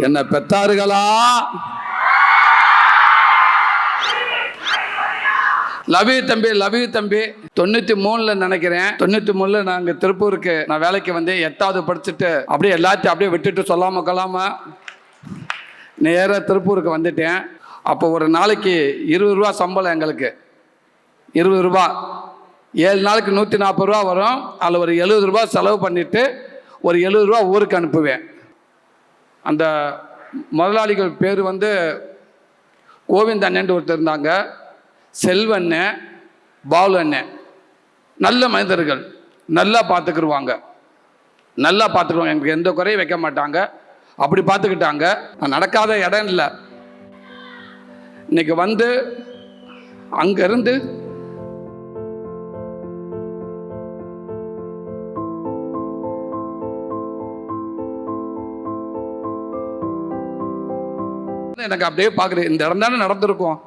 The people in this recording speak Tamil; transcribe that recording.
என்ன பெத்தார்களா? லவ் யூ தம்பி, லவ் யூ தம்பி. 93 நினைக்கிறேன். 93 நாங்கள் திருப்பூருக்கு நான் வேலைக்கு வந்து 8வது படிச்சுட்டு அப்படியே எல்லாத்தையும் அப்படியே விட்டுட்டு சொல்லாம கொள்ளாம நேராக திருப்பூருக்கு வந்துட்டேன். அப்போ ஒரு நாளைக்கு 20 ரூபா சம்பளம் எங்களுக்கு. 20 ரூபா 7 நாளுக்கு 140 ரூபா வரும். அதில் ஒரு 70 ரூபா செலவு பண்ணிவிட்டு ஒரு 70 ரூபா ஊருக்கு அனுப்புவேன். அந்த முதலாளிகள் பேர் வந்து கோவிந்த் அண்ணன் ஒருத்தர் இருந்தாங்க, செல்வண்ணன், பாலு அண்ணன். நல்ல மனிதர்கள், நல்லா பார்த்துக்கிடுவாங்க, எனக்கு எந்த குறையும் வைக்க மாட்டாங்க. அப்படி பார்த்துக்கிட்டாங்க. நடக்காத இடம் இல்லை. இன்னைக்கு வந்து அங்கேருந்து எனக்கு அப்படியே பார்க்குறேன், இந்த இடம் தானே நடந்திருக்கும்.